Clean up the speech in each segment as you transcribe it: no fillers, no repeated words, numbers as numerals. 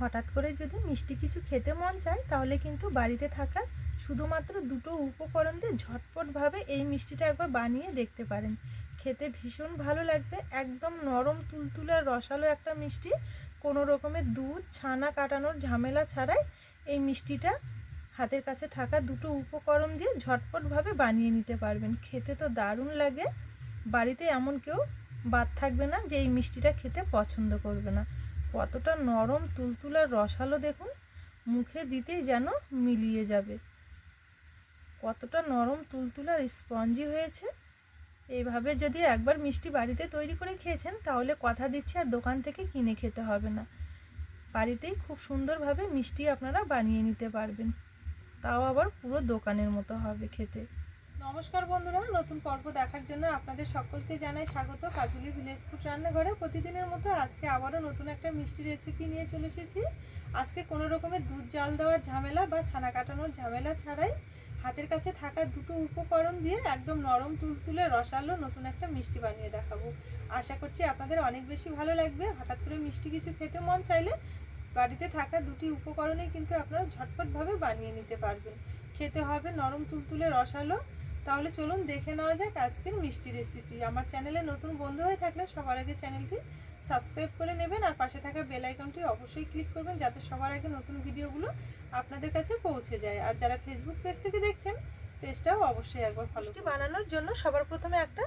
হঠাৎ করে যদি মিষ্টি কিছু খেতে মন চায় তাহলে কিন্তু বাড়িতে থাকা শুধুমাত্র দুটো উপকরণ দিয়ে ঝটপটভাবে এই মিষ্টিটা একবার বানিয়ে দেখতে পারেন। খেতে ভীষণ ভালো লাগবে, একদম নরম তুলতুলে আর রসালো একটা মিষ্টি। কোনো রকমের দুধ ছানা কাটানোর ঝামেলা ছাড়াই এই মিষ্টিটা হাতের কাছে থাকা দুটো উপকরণ দিয়ে ঝটপটভাবে বানিয়ে নিতে পারবেন। খেতে তো দারুণ লাগে, বাড়িতে এমন কেউ বাদ থাকবে না যে এই মিষ্টিটা খেতে পছন্দ করবে না। কতটা নরম তুলতুলে রসালো দেখুন, মুখে দিতেই যেন মিলিয়ে যাবে। কতটা নরম তুলতুলে আর স্পঞ্জি হয়েছে। এইভাবে যদি একবার মিষ্টি বাড়িতে তৈরি করে খেয়েছেন তাহলে কথা দিচ্ছি আর দোকান থেকে কিনে খেতে হবে না। বাড়িতেই খুব সুন্দরভাবে মিষ্টি আপনারা বানিয়ে নিতে পারবেন, তাও আবার পুরো দোকানের মতো হবে খেতে। নমস্কার বন্ধুরা, নতুন পর্ব দেখার জন্য আপনাদের সকলকে জানাই স্বাগত কাজলি ভিলেজ ফুড রান্নাঘরে। প্রতিদিনের মতো আজকে আবারও নতুন একটা মিষ্টি রেসিপি নিয়ে চলে এসেছি। আজকে কোনো রকমের দুধ জাল দেওয়ার ঝামেলা বা ছানা কাটানোর ঝামেলা ছাড়াই হাতের কাছে থাকা দুটো উপকরণ দিয়ে একদম নরম তুলতুলে রসালো নতুন একটা মিষ্টি বানিয়ে দেখাবো। আশা করছি আপনাদের অনেক বেশি ভালো লাগবে। হঠাৎ করে মিষ্টি কিছু খেতে মন চাইলে বাড়িতে থাকা দুটি উপকরণেই কিন্তু আপনারা ঝটপটভাবে বানিয়ে নিতে পারবেন। খেতে হবে নরম তুলতুলে রসালো। তাহলে চলুন দেখে নেওয়া যাক আজকের মিষ্টি রেসিপি। আমার চ্যানেলে নতুন বন্ধু হয়ে থাকলে সবার আগে চ্যানেলটি সাবস্ক্রাইব করে নেবেন আর পাশে থাকা বেল আইকনটি অবশ্যই ক্লিক করবেন যাতে সবার আগে নতুন ভিডিওগুলো আপনাদের কাছে পৌঁছে যায়। আর যারা ফেসবুক পেজ থেকে দেখছেন পেজটাও অবশ্যই একবার ফলো। মিষ্টি বানানোর জন্য সবার প্রথমে একটা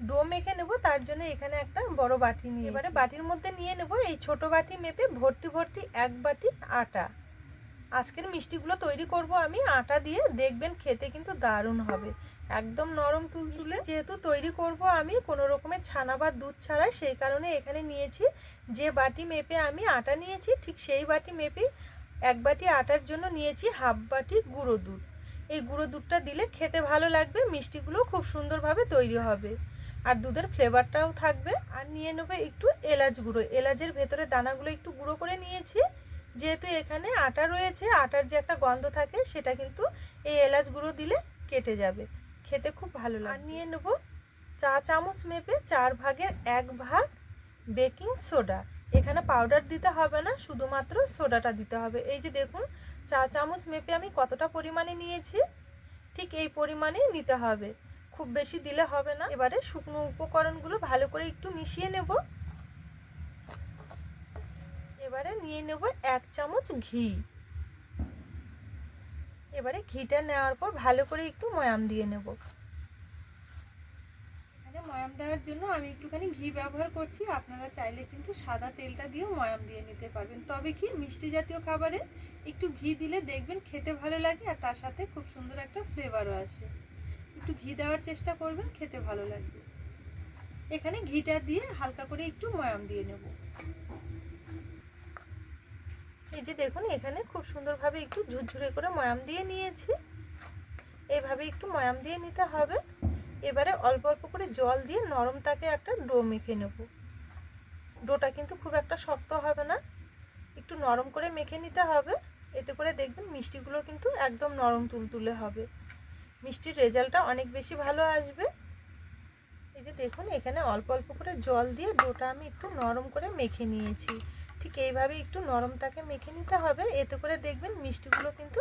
ডো মেখে নেব। তার জন্য এখানে একটা বড় বাটি নিয়ে এবারে বাটির মধ্যে নিয়ে নেব এই ছোট বাটি মেপে ভর্তি ভর্তি এক বাটি আটা। আজকের মিষ্টিগুলো তৈরি করব আমি আটা দিয়ে, দেখবেন খেতে কিন্তু দারুণ হবে, একদম নরম তুলতুলে। যেহেতু তৈরি করব আমি কোনো রকমের ছানা বা দুধ ছাড়াই, সেই কারণে এখানে নিয়েছি যে বাটি মেপে আমি আটা নিয়েছি ঠিক সেই বাটি মেপে এক বাটি আটার জন্য নিয়েছি হাফ বাটি গুঁড়ো দুধ। এই গুঁড়ো দুধটা দিলে খেতে ভালো লাগবে, মিষ্টিগুলো খুব সুন্দরভাবে তৈরি হবে আর দুধের ফ্লেভারটাও থাকবে। আর নিয়ে নেবো একটু এলাচ গুঁড়ো, এলাচের ভেতরে দানাগুলো একটু গুঁড়ো করে নিয়েছি। যেহেতু এখানে আটা রয়েছে, আটার যে একটা গন্ধ থাকে সেটা কিন্তু এই এলাচ গুঁড়ো দিলে কেটে যাবে, খেতে খুব ভালো লাগে। আর নিয়ে নেব চা চামচ মেপে 4 ভাগের 1 ভাগ বেকিং সোডা। এখানে পাউডার দিতে হবে না, শুধুমাত্র সোডাটা দিতে হবে। এই যে দেখুন চা চামচ মেপে আমি কতটা পরিমাণে নিয়েছি, ঠিক এই পরিমাণেই নিতে হবে, খুব বেশি দিলে হবে না। এবারে শুকনো উপকরণগুলো ভালো করে একটু মিশিয়ে নেব। এবারে নিয়ে নেব 1 চামচ ঘি। এবারে ঘিটা নেওয়ার পর ভালো করে একটু ময়াম দিয়ে নেব। এখানে ময়াম দেওয়ার জন্য আমি একটুখানি ঘি ব্যবহার করছি, আপনারা চাইলে কিন্তু সাদা তেলটা দিয়েও ময়াম দিয়ে নিতে পারবেন। তবে কি মিষ্টি জাতীয় খাবারে একটু ঘি দিলে দেখবেন খেতে ভালো লাগে আর তার সাথে খুব সুন্দর একটা ফ্লেভারও আসে। একটু ঘি দেওয়ার চেষ্টা করবেন, খেতে ভালো লাগবে। এখানে ঘিটা দিয়ে হালকা করে একটু ময়াম দিয়ে নেব। এই যে দেখুন এখানে খুব সুন্দরভাবে একটু ঝুরঝুরে করে ময়াম দিয়ে নিয়েছি। এইভাবে একটু ময়াম দিয়ে নিতে হবে। এবারে অল্প অল্প করে জল দিয়ে নরম তাকে একটা ডো মেখে নেব। ডোটা কিন্তু খুব একটা শক্ত হবে না, একটু নরম করে মেখে নিতে হবে। এতে করে দেখবেন মিষ্টিগুলো কিন্তু একদম নরম তুলতুলে হবে, মিষ্টির রেজাল্টটা অনেক বেশি ভালো আসবে। এই যে দেখুন এখানে অল্প অল্প করে জল দিয়ে ডোটা আমি একটু নরম করে মেখে নিয়েছি। ঠিক এইভাবে একটু নরম তাকে মেখে নিতে হবে। এতে করে দেখবেন মিষ্টিগুলো কিন্তু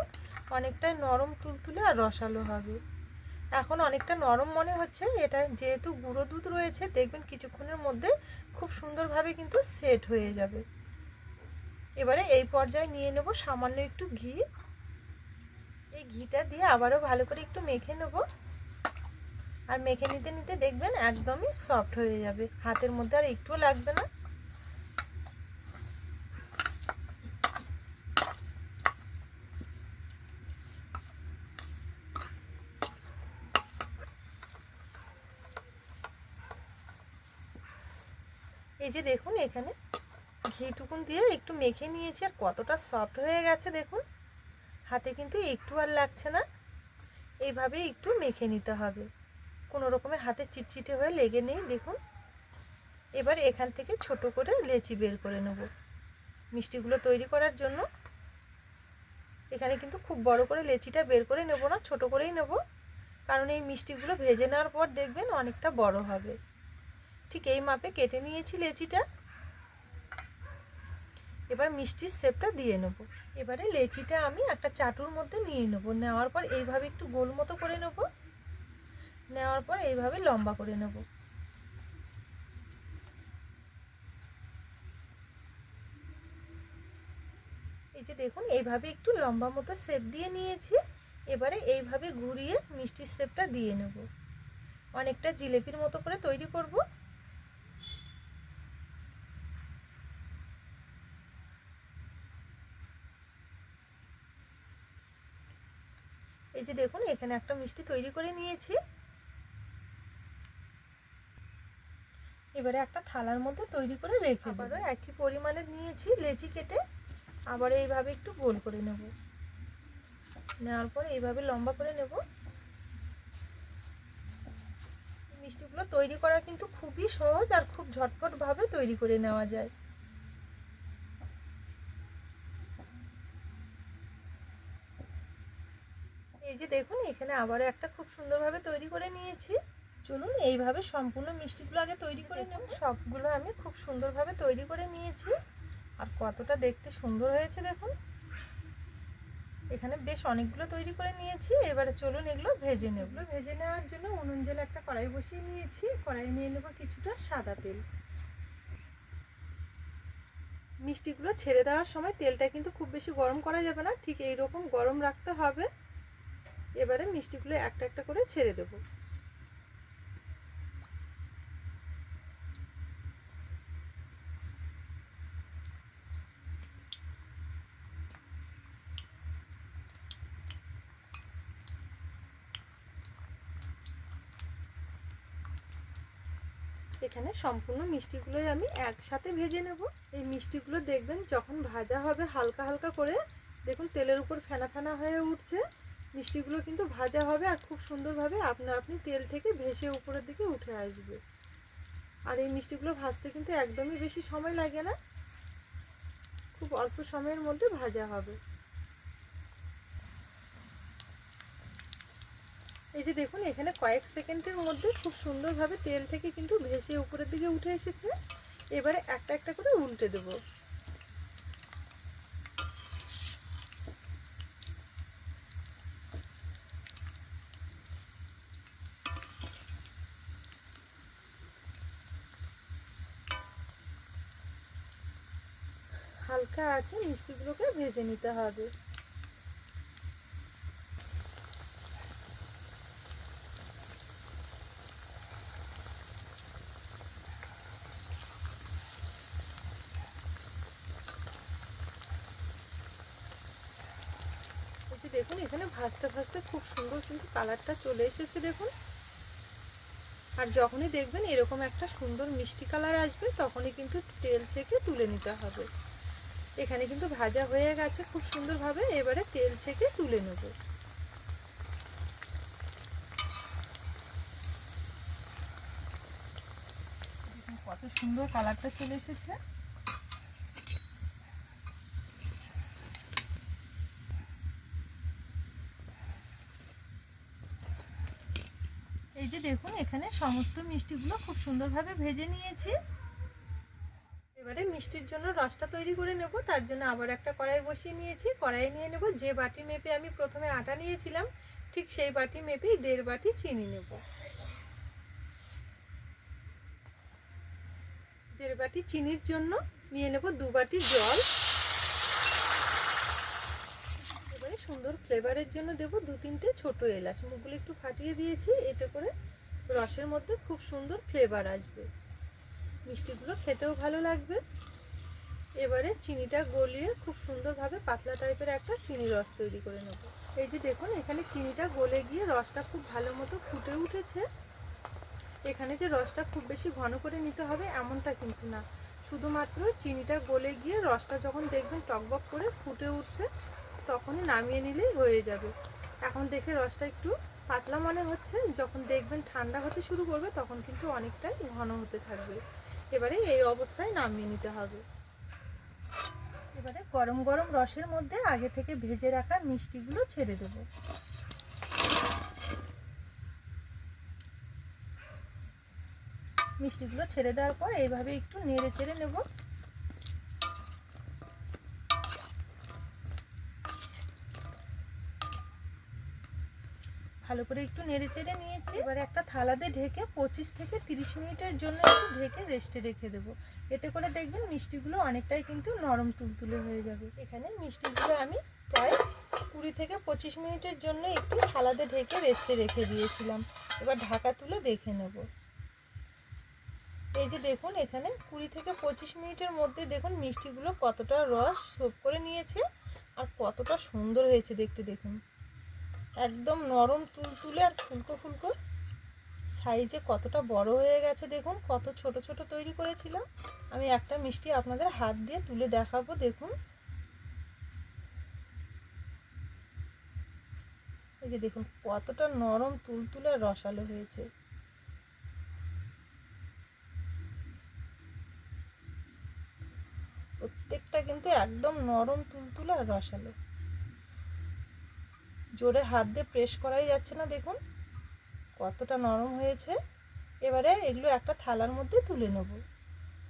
অনেকটাই নরম তুলতুলে আর রসালো হবে। এখন অনেকটা নরম মনে হচ্ছে, এটা যেহেতু গুঁড়ো দুধ রয়েছে দেখবেন কিছুক্ষণের মধ্যে খুব সুন্দরভাবে কিন্তু সেট হয়ে যাবে। এবারে এই পর্যায়ে নিয়ে নেব সামান্য একটু ঘি। এই ঘিটা দিয়ে আবারও ভালো করে একটু মেখে নেব। আর মেখে নিতে নিতে দেখবেন একদমই সফট হয়ে যাবে, হাতের মধ্যে আর একটুও লাগবে না। এই যে দেখুন এখানে ঘিটুকুন দিয়ে একটু মেখে নিয়েছি আর কতটা সফট হয়ে গেছে দেখুন, হাতে কিন্তু একটু আর লাগছে না। এইভাবে একটু মেখে নিতে হবে, কোনো রকমের হাতে চিটচিটে হয়ে লেগে নেই দেখুন। এবার এখান থেকে ছোট করে লেচি বের করে নেব মিষ্টিগুলো তৈরি করার জন্য। এখানে কিন্তু খুব বড় করে লেচিটা বের করে নেব না, ছোট করেই নেব, কারণ এই মিষ্টিগুলো ভেজে নেওয়ার পর দেখবেন অনেকটা বড় হবে। ঠিক এই মাপে কেটে নিয়েছি লেচিটা। এবার মিষ্টির শেপটা দিয়ে নেব। এবারে লেচিটা আমি একটা চাটুর মধ্যে নিয়ে নেব। নেওয়ার পর এইভাবে একটু গোল মতো করে নেব। নেওয়ার পর এইভাবে লম্বা করে নেব। এই যে দেখুন এইভাবে একটু লম্বা মতো শেপ দিয়ে নিয়েছি। এবারে এইভাবে ঘুরিয়ে মিষ্টির শেপটা দিয়ে নেব। অনেকটা জিলেপির মতো করে তৈরি করব। এই যে দেখুন এখানে একটা মিষ্টি তৈরি করে নিয়েছি। এবারে একটা থালার মধ্যে তৈরি করে রেখে দেবো। একই পরিমাণে নিয়েছি লেচি কেটে, আবার এইভাবে একটু গোল করে নেব। নেওয়ার পরে এইভাবে লম্বা করে নেব। মিষ্টিগুলো তৈরি করা কিন্তু খুবই সহজ আর খুব ঝটপটভাবে তৈরি করে নেওয়া যায়। এই যে দেখুন এখানে আবারও একটা খুব সুন্দরভাবে তৈরি করে নিয়েছি। চলুন এইভাবে সম্পূর্ণ মিষ্টিগুলো আগে তৈরি করে নেব। সবগুলো আমি খুব সুন্দরভাবে তৈরি করে নিয়েছি। আর কতটা দেখতে সুন্দর হয়েছে দেখুন। এখানে বেশ অনেকগুলো তৈরি করে নিয়েছি। এবারে চলুন এগুলো ভেজে নেব। ভেজে নেওয়ার জন্য উনুন জ্বালে একটা কড়াই বসিয়ে নিয়েছি। কড়াই নিয়ে নেব কিছুটা সাদা তেল। মিষ্টিগুলো ছেড়ে দেওয়ার সময় তেলটা কিন্তু খুব বেশি গরম করা যাবে না, ঠিক এইরকম গরম রাখতে হবে। এবারে মিষ্টিগুলো একটা একটা করে ছেড়ে দেব। এখানে সম্পূর্ণ মিষ্টিগুলোই আমি একসাথে ভেজে নেব। এই মিষ্টিগুলো দেখবেন যখন ভাজা হবে হালকা হালকা করে দেখুন তেলের উপর ফেনা ফেনা হয়ে উঠছে। মিষ্টিগুলো কিন্তু ভাজা হবে আর খুব সুন্দরভাবে আপনি তেল থেকে ভেসে উপরের দিকে উঠে আসবে। আর এই মিষ্টিগুলো ভাজতে কিন্তু একদমই বেশি সময় লাগে না, খুব অল্প সময়ের মধ্যে ভাজা হবে। এই যে দেখুন এখানে কয়েক সেকেন্ডের মধ্যে খুব সুন্দরভাবে তেল থেকে কিন্তু ভেসে উপরের দিকে উঠে এসেছে। এবারে একটা একটা করে উল্টে দেব। হালকা আছে মিষ্টিগুলোকে ভেজে নিতে হবে। দেখুন এখানে ভাজতে ভাজতে খুব সুন্দর কিন্তু কালারটা চলে এসেছে দেখুন। আর যখনই দেখবেন এরকম একটা সুন্দর মিষ্টি কালার আসবে তখনই কিন্তু তেল ছেঁকে তুলে নিতে হবে। এখানে কিন্তু ভাজা হয়ে গেছে খুব সুন্দরভাবে। এবারে তেল ছেঁকে তুলে নেব। কত সুন্দর কালারটা চলে এসেছে। এই যে দেখুন এখানে সমস্ত মিষ্টিগুলো খুব সুন্দরভাবে ভেজে নিয়েছি। এবারে মিষ্টির জন্য রসটা তৈরি করে নেব। তার জন্য আবার একটা কড়াই বসিয়ে নিয়েছি। কড়াই নিয়ে নেব যে বাটি মেপে আমি প্রথমে আটা নিয়েছিলাম ঠিক সেই বাটি মেপেই 1.5 বাটি চিনি নেব। 1.5 বাটি চিনির জন্য নিয়ে নেব 2 বাটি জল। এবারে সুন্দর ফ্লেভারের জন্য দেব 2-3টে ছোট এলাচ। মুখগুলো একটু ফাটিয়ে দিয়েছি, এতে করে রসের মধ্যে খুব সুন্দর ফ্লেভার আসবে, মিষ্টিগুলো খেতেও ভালো লাগবে। এবারে চিনিটা গলিয়ে খুব সুন্দরভাবে পাতলা টাইপের একটা চিনি রস তৈরি করে নেব। এই যে দেখুন এখানে চিনিটা গলে গিয়ে রসটা খুব ভালো মতো ফুটে উঠেছে। এখানে যে রসটা খুব বেশি ঘন করে নিতে হবে এমনটা কিন্তু না, শুধুমাত্র চিনিটা গলে গিয়ে রসটা যখন দেখবেন টকবক করে ফুটে উঠছে তখনই নামিয়ে নিলেই হয়ে যাবে। এখন দেখে রসটা একটু পাতলা মনে হচ্ছে, যখন দেখবেন ঠান্ডা হতে শুরু করবে তখন কিন্তু অনেকটাই ঘন হতে থাকবে। এবারে এই অবস্থায় নামিয়ে নিতে হবে। এবারে গরম গরম রসের মধ্যে আগে থেকে ভেজে রাখা মিষ্টিগুলো ছেড়ে দেব। মিষ্টিগুলো ছেড়ে দেওয়ার পর এইভাবে একটু নেড়ে চেড়ে নেব। ভালো করে একটু নেড়ে চেড়ে নিয়েছি। এবারে একটা থালাতে ঢেকে 25 থেকে 30 মিনিটের জন্য একটু ঢেকে রেস্টে রেখে দেবো। এতে করে দেখবেন মিষ্টিগুলো অনেকটাই কিন্তু নরম তুলতুলে হয়ে যাবে। এখানে মিষ্টিগুলো আমি প্রায় 20 থেকে 25 মিনিটের জন্য একটু থালাতে ঢেকে রেস্টে রেখে দিয়েছিলাম। এবার ঢাকা তুলে দেখে নেব। এই যে দেখুন এখানে 20 থেকে 25 মিনিটের মধ্যে দেখুন মিষ্টিগুলো কতটা রস সোপ করে নিয়েছে আর কতটা সুন্দর হয়েছে দেখতে। দেখুন একদম নরম তুলতুলে আর ফুলকো ফুলকো, সাইজে কতটা বড় হয়ে গেছে। দেখুন কত ছোট ছোট তৈরি করেছিলাম। আমি একটা মিষ্টি আপনাদের হাত দিয়ে তুলে দেখাবো। দেখুন এই যে দেখুন কতটা নরম তুলতুলে আর রসালো হয়েছে। প্রত্যেকটা কিন্তু একদম নরম তুলতুলে আর রসালো, জোরে হাত দিয়ে প্রেস করাই যাচ্ছে না। দেখুন কতটা নরম হয়েছে। এবারে এগুলো একটা থালার মধ্যে তুলে নেব।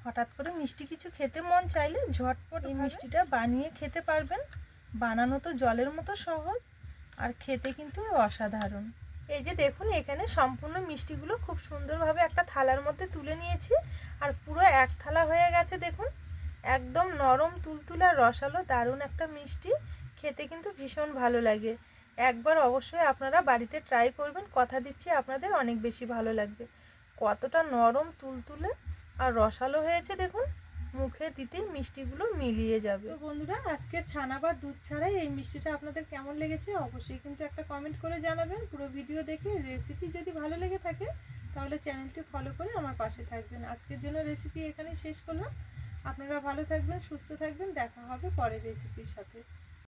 হঠাৎ করে মিষ্টি কিছু খেতে মন চাইলে ঝটপট এই মিষ্টিটা বানিয়ে খেতে পারবেন। বানানো তো জলের মতো সহজ আর খেতে কিন্তু অসাধারণ। এই যে দেখুন এখানে সম্পূর্ণ মিষ্টিগুলো খুব সুন্দরভাবে একটা থালার মধ্যে তুলে নিয়েছি আর পুরো এক থালা হয়ে গেছে। দেখুন একদম নরম তুলতুলে আর রসালো দারুণ একটা মিষ্টি, খেতে কিন্তু ভীষণ ভালো লাগে। একবার অবশ্যই আপনারা বাড়িতে ট্রাই করবেন, কথা দিচ্ছি আপনাদের অনেক বেশি ভালো লাগবে। কতটা নরম তুলতুলে আর রসালো হয়েছে দেখুন, মুখে দিতেই মিষ্টিগুলো মিলিয়ে যাবে। তো বন্ধুরা আজকের ছানা বা দুধ ছাড়াই এই মিষ্টিটা আপনাদের কেমন লেগেছে অবশ্যই কিন্তু একটা কমেন্ট করে জানাবেন। পুরো ভিডিও দেখে রেসিপি যদি ভালো লেগে থাকে তাহলে চ্যানেলটি ফলো করে আমার পাশে থাকবেন। আজকের জন্য রেসিপি এখানেই শেষ করলাম। আপনারা ভালো থাকবেন, সুস্থ থাকবেন, দেখা হবে পরের রেসিপির সাথে।